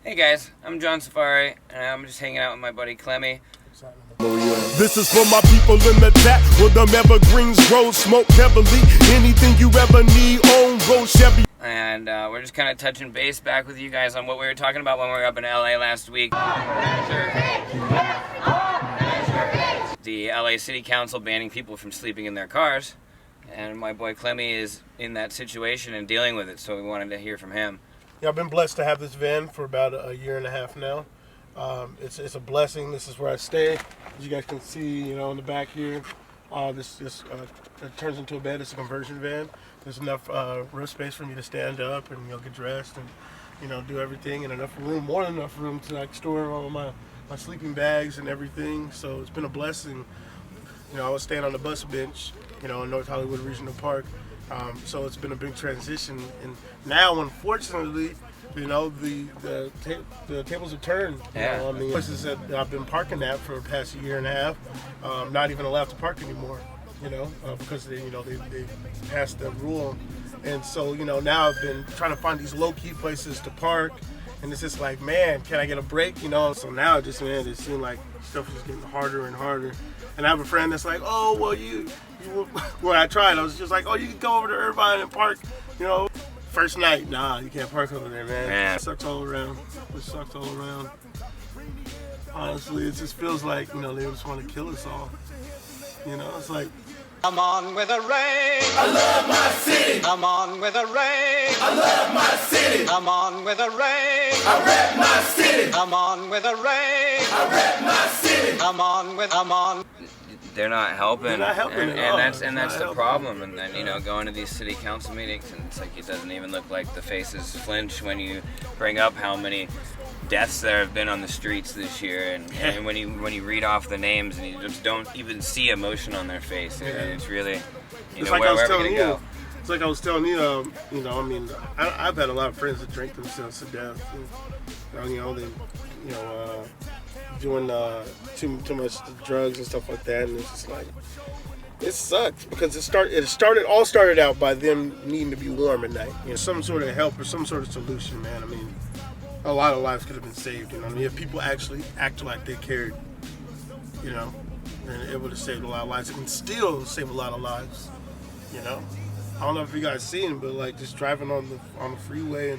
Hey guys, I'm John Safari, and I'm just hanging out with my buddy Clemmie. This is for my people in the chat where them evergreens grow, smoke heavily. Anything you ever need on road Chevy. And we're just kind of touching base back with you guys on what we were talking about when we were up in LA last week. The LA City Council banning people from sleeping in their cars. And my boy Clemmie is in that situation and dealing with it, so we wanted to hear from him. Yeah, I've been blessed to have this van for about a year and a half now. It's a blessing. This is where I stay. As you guys can see, in the back here, this it turns into a bed. It's a conversion van. There's enough roof space for me to stand up and get dressed and do everything, and enough room, more than enough room to store all my sleeping bags and everything. So it's been a blessing. I was staying on the bus bench, in North Hollywood Regional Park. So it's been a big transition, and now, unfortunately, the tables have turned. Yeah. Places that I've been parking at for the past year and a half, not even allowed to park anymore. Because they passed the rule, and so now I've been trying to find these low key places to park, and it's just like, man, can I get a break? So now it seems like stuff is getting harder and harder. And I have a friend that's like, oh, well, when I tried, I was just like, oh, you can go over to Irvine and park, First night, nah, you can't park over there, man. It sucks all around. It sucks all around. Honestly, it just feels like, they just want to kill us all. It's like, I'm on with the rain. I love my city. I'm on with the rain. I love my city. I'm on with the rain. I rep my city. I'm on with the rain. I rep my city. I'm on. They're not helping. They're not helping and at all. that's They're the not problem. And then going to these city council meetings, and it's like it doesn't even look like the faces flinch when you bring up how many deaths there have been on the streets this year, and when you read off the names and you just don't even see emotion on their face, and it's really it's like I was where are we telling gonna you. go? It's like I was telling you. I've had a lot of friends that drink themselves to death. And, doing too much drugs and stuff like that, and it's just like, it sucks because it started out by them needing to be warm at night. Some sort of help or some sort of solution, man. A lot of lives could have been saved. If people actually acted like they cared, then it would have saved a lot of lives. It can still save a lot of lives. I don't know if you guys seen, but like just driving on the freeway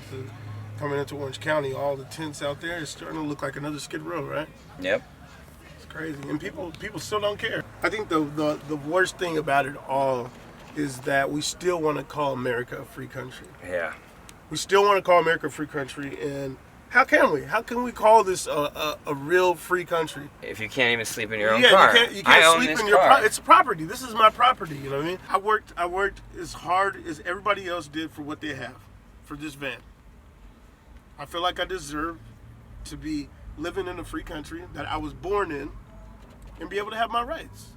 coming into Orange County, all the tents out there, it's starting to look like another Skid Row, right? Yep. It's crazy, and people still don't care. I think the worst thing about it all is that we still want to call America a free country. Yeah. We still want to call America a free country, and how can we? How can we call this a real free country? If you can't even sleep in your own car. You I can't own sleep this in your car. car. It's property. This is my property. You know what I mean? I worked as hard as everybody else did for what they have, for this van. I feel like I deserve to be living in a free country that I was born in and be able to have my rights.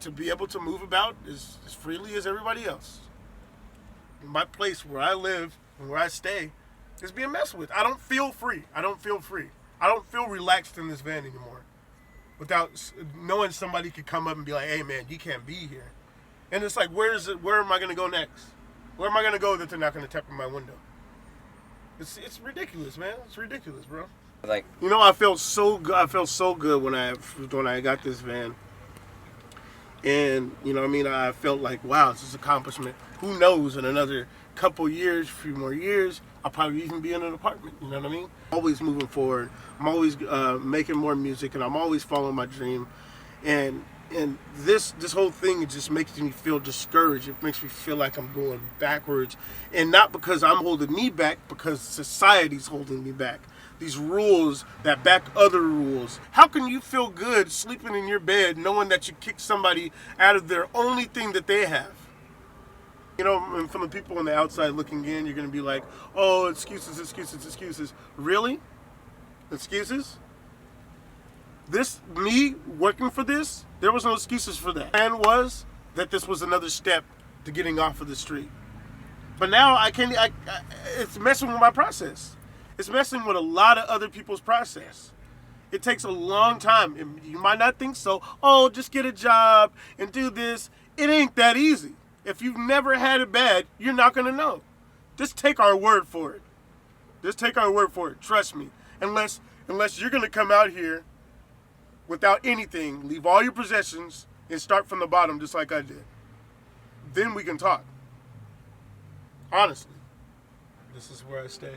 To be able to move about as freely as everybody else. My place where I live and where I stay is being messed with. I don't feel free. I don't feel relaxed in this van anymore without knowing somebody could come up and be like, hey man, you can't be here. And it's like, where am I going to go next? Where am I going to go that they're not going to tap on my window? It's ridiculous, man. It's ridiculous, bro. Like, I felt so good. I felt so good when I got this van, and I felt like, wow, it's this accomplishment. Who knows? In another couple years, few more years, I'll probably even be in an apartment. You know what I mean? Always moving forward. I'm always making more music, and I'm always following my dream. And this whole thing just makes me feel discouraged. It makes me feel like I'm going backwards. And not because I'm holding me back, because society's holding me back. These rules that back other rules. How can you feel good sleeping in your bed knowing that you kicked somebody out of their only thing that they have? And from the people on the outside looking in, you're going to be like, oh, excuses, excuses, excuses. Really? Excuses? Me working for this, there was no excuses for that. And was that this was another step to getting off of the street. But now it's messing with my process. It's messing with a lot of other people's process. It takes a long time. You might not think so. Oh, just get a job and do this. It ain't that easy. If you've never had it bad, you're not going to know. Just take our word for it. Just take our word for it. Trust me. Unless you're gonna come out here without anything, leave all your possessions, and start from the bottom just like I did. Then we can talk. Honestly. This is where I stay.